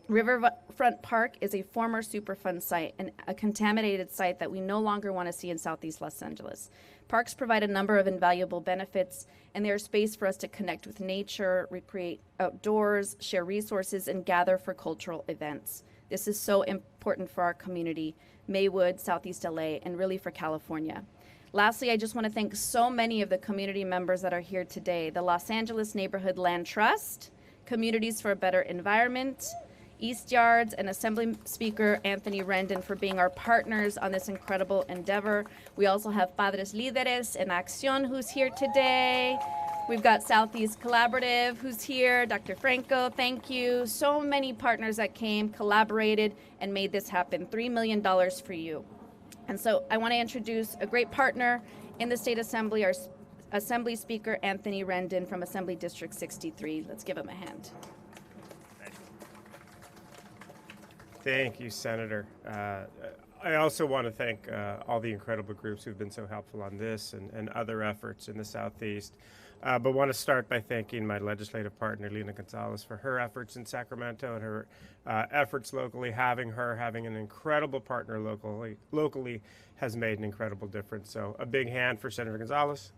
Riverfront Park is a former Superfund site and a contaminated site that we no longer want to see in Southeast Los Angeles. Parks provide a number of invaluable benefits, and they are space for us to connect with nature, recreate outdoors, share resources, and gather for cultural events. This is so important for our community, Maywood, Southeast LA, and really for California. Lastly, I just want to thank so many of the community members that are here today: the Los Angeles Neighborhood Land Trust, Communities for a Better Environment, East Yards, and Assembly Speaker Anthony Rendon for being our partners on this incredible endeavor. We also have Padres Líderes en Acción, who's here today. We've got Southeast Collaborative, who's here. Dr. Franco, thank you. So many partners that came, collaborated, and made this happen. $3 million for you. And so I want to introduce a great partner in the State Assembly, our Assembly Speaker Anthony Rendon from Assembly District 63. Let's give him a hand. Thank you, Senator. I also want to thank all the incredible groups who've been so helpful on this and other efforts in the Southeast. But want to start by thanking my legislative partner, Lena Gonzalez, for her efforts in Sacramento and her efforts locally. Having an incredible partner locally has made an incredible difference. So a big hand for Senator Gonzalez.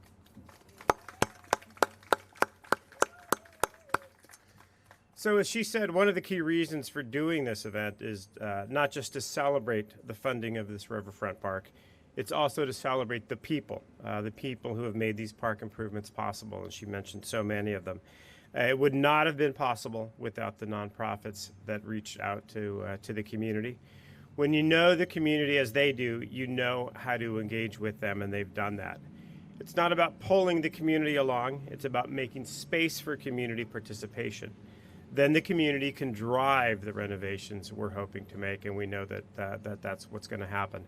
So as she said, one of the key reasons for doing this event is not just to celebrate the funding of this Riverfront Park, it's also to celebrate the people who have made these park improvements possible, and she mentioned so many of them. It would not have been possible without the nonprofits that reached out to the community. When you know the community as they do, you know how to engage with them, and they've done that. It's not about pulling the community along, it's about making space for community participation. Then the community can drive the renovations we're hoping to make, and we know that that's what's going to happen.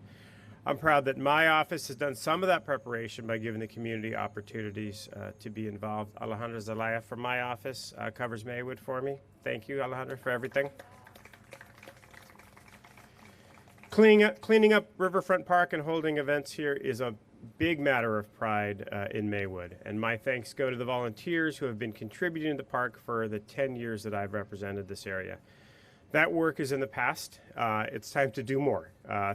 I'm proud that my office has done some of that preparation by giving the community opportunities to be involved. Alejandra Zelaya from my office covers Maywood for me. Thank you, Alejandra, for everything. Cleaning up Riverfront Park and holding events here is a big matter of pride in Maywood, and my thanks go to the volunteers who have been contributing to the park for the 10 years that I've represented this area. That work is in the past. It's time to do more.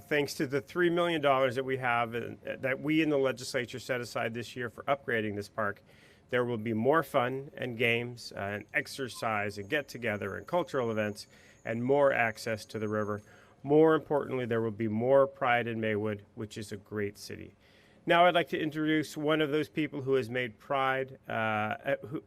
Thanks to the $3 million that we have, that we in the legislature set aside this year for upgrading this park, there will be more fun and games and exercise and get-together and cultural events and more access to the river. More importantly, there will be more pride in Maywood, which is a great city. Now I'd like to introduce one of those people who has made pride,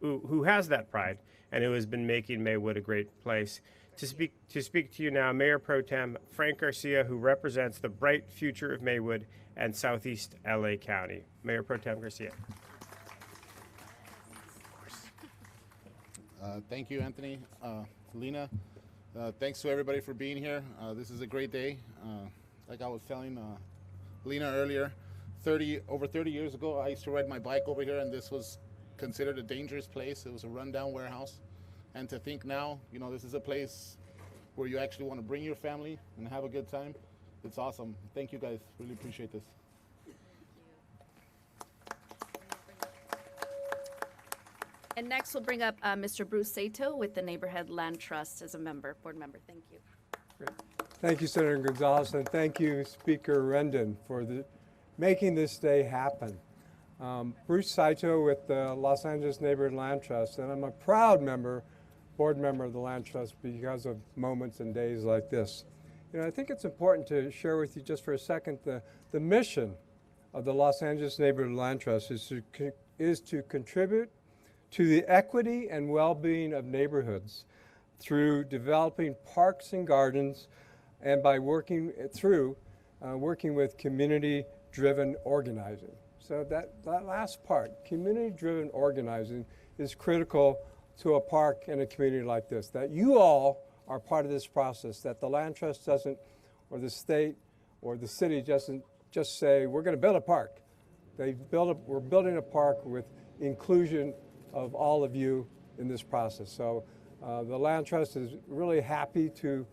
who has that pride, and who has been making Maywood a great place. To speak to you now, Mayor Pro Tem Frank Garcia, who represents the bright future of Maywood and Southeast LA County. Mayor Pro Tem Garcia. Thank you, Anthony. Lena, thanks to everybody for being here. This is a great day. Like I was telling Lena earlier, over 30 years ago, I used to ride my bike over here, and this was considered a dangerous place. It was a rundown warehouse. And to think now, this is a place where you actually want to bring your family and have a good time. It's awesome. Thank you, guys. Really appreciate this. And next we'll bring up Mr. Bruce Sato with the Neighborhood Land Trust as a board member. Thank you. Great. Thank you, Senator Gonzalez, and thank you, Speaker Rendon, for making this day happen. Bruce Saito with the Los Angeles Neighborhood Land Trust, and I'm a proud board member of the Land Trust because of moments and days like this. I think it's important to share with you just for a second the mission of the Los Angeles Neighborhood Land Trust is to contribute to the equity and well-being of neighborhoods through developing parks and gardens and by working with community-driven organizing. So that last part, community-driven organizing, is critical to a park in a community like this, that you all are part of this process, that the Land Trust doesn't, or the state or the city doesn't just say, we're going to build a park. We're building a park with inclusion of all of you in this process. So the Land Trust is really happy to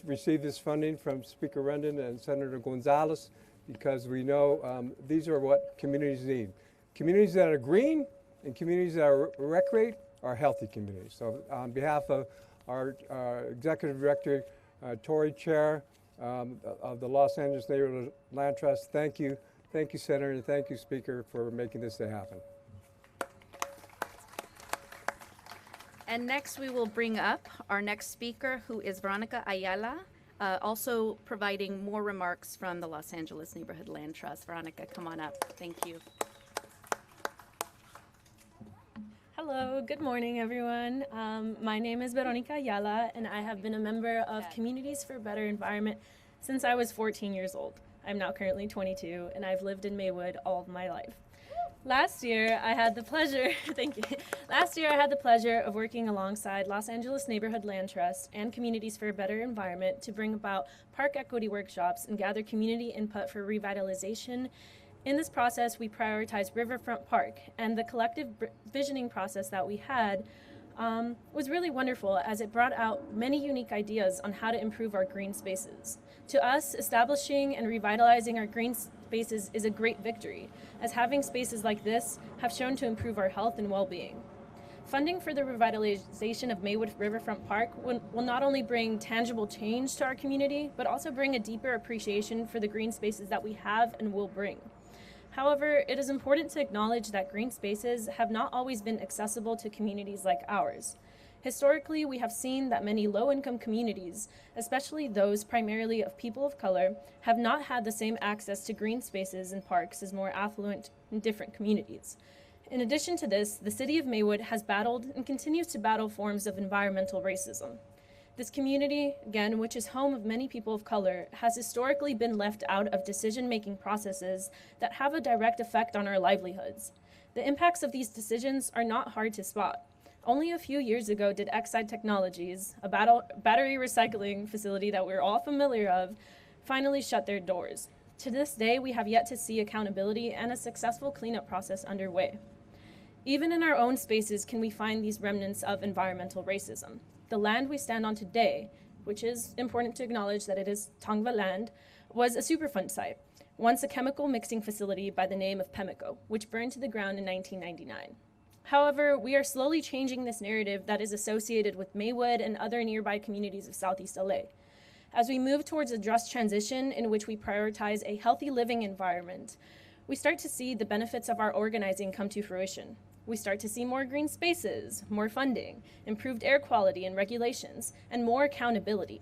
receive this funding from Speaker Rendon and Senator Gonzalez, because we know these are what communities need. Communities that are green and communities that are recreate are healthy communities. So on behalf of our Executive Director, Tory Chair of the Los Angeles Neighborhood Land Trust. Thank you. Thank you, Senator, and thank you, Speaker, for making this day happen. And next we will bring up our next speaker, who is Veronica Ayala, also providing more remarks from the Los Angeles Neighborhood Land Trust. Veronica, come on up. Thank you. Hello, good morning, everyone. My name is Veronica Ayala, and I have been a member of Communities for a Better Environment since I was 14 years old. I'm now currently 22, and I've lived in Maywood all of my life. Last year, I had the pleasure, thank you. Last year, I had the pleasure of working alongside Los Angeles Neighborhood Land Trust and Communities for a Better Environment to bring about park equity workshops and gather community input for revitalization. In this process, we prioritized Riverfront Park, and the collective visioning process that we had was really wonderful, as it brought out many unique ideas on how to improve our green spaces. To us, establishing and revitalizing our green spaces is a great victory, as having spaces like this have shown to improve our health and well-being. Funding for the revitalization of Maywood Riverfront Park will not only bring tangible change to our community, but also bring a deeper appreciation for the green spaces that we have and will bring. However, it is important to acknowledge that green spaces have not always been accessible to communities like ours. Historically, we have seen that many low-income communities, especially those primarily of people of color, have not had the same access to green spaces and parks as more affluent and different communities. In addition to this, the city of Maywood has battled and continues to battle forms of environmental racism. This community, again, which is home of many people of color, has historically been left out of decision-making processes that have a direct effect on our livelihoods. The impacts of these decisions are not hard to spot. Only a few years ago did Exide Technologies, a battery recycling facility that we're all familiar of, finally shut their doors. To this day, we have yet to see accountability and a successful cleanup process underway. Even in our own spaces can we find these remnants of environmental racism. The land we stand on today, which is important to acknowledge that it is Tongva land, was a Superfund site, once a chemical mixing facility by the name of Pemico, which burned to the ground in 1999. However, we are slowly changing this narrative that is associated with Maywood and other nearby communities of Southeast LA. As we move towards a just transition in which we prioritize a healthy living environment, we start to see the benefits of our organizing come to fruition. We start to see more green spaces, more funding, improved air quality and regulations, and more accountability.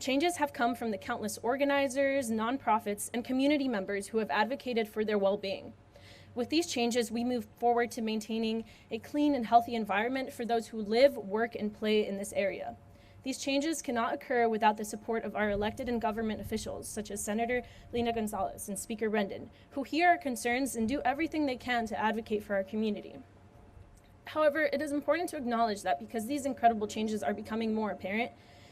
Changes have come from the countless organizers, nonprofits, and community members who have advocated for their well-being. With these changes, we move forward to maintaining a clean and healthy environment for those who live, work, and play in this area. These changes cannot occur without the support of our elected and government officials, such as Senator Lena Gonzalez and Speaker Rendon, who hear our concerns and do everything they can to advocate for our community. However, it is important to acknowledge that because these incredible changes are becoming more apparent,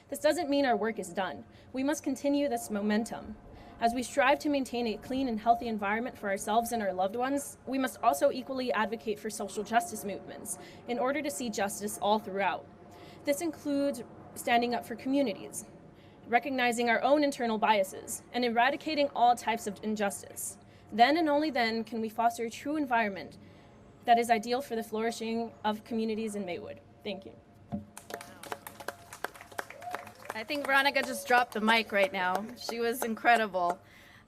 this doesn't mean our work is done. We must continue this momentum. As we strive to maintain a clean and healthy environment for ourselves and our loved ones, we must also equally advocate for social justice movements in order to see justice all throughout. This includes standing up for communities, recognizing our own internal biases, and eradicating all types of injustice. Then and only then can we foster a true environment that is ideal for the flourishing of communities in Maywood. Thank you. I think Veronica just dropped the mic right now. She was incredible.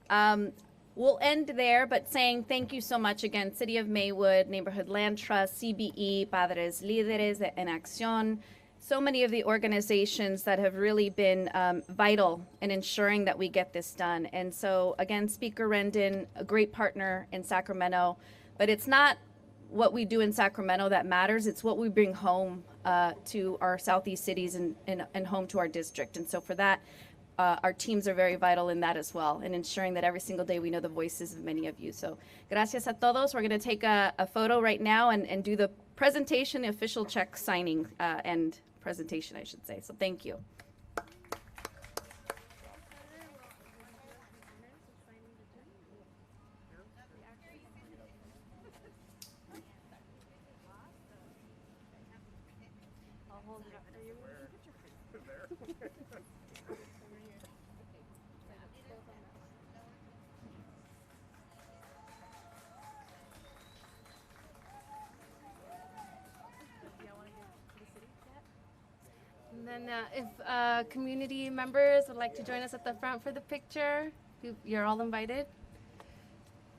We'll end there, but saying thank you so much again, City of Maywood, Neighborhood Land Trust, CBE, Padres Líderes en Acción, so many of the organizations that have really been vital in ensuring that we get this done. And so again, Speaker Rendon, a great partner in Sacramento, but it's not what we do in Sacramento that matters, it's what we bring home to our Southeast cities and home to our district. And so for that, our teams are very vital in that as well, and ensuring that every single day we know the voices of many of you. So gracias a todos. We're gonna take a photo right now and do the presentation, the official check signing and presentation, I should say. So thank you. And And if community members would like to join us at the front for the picture, you're all invited.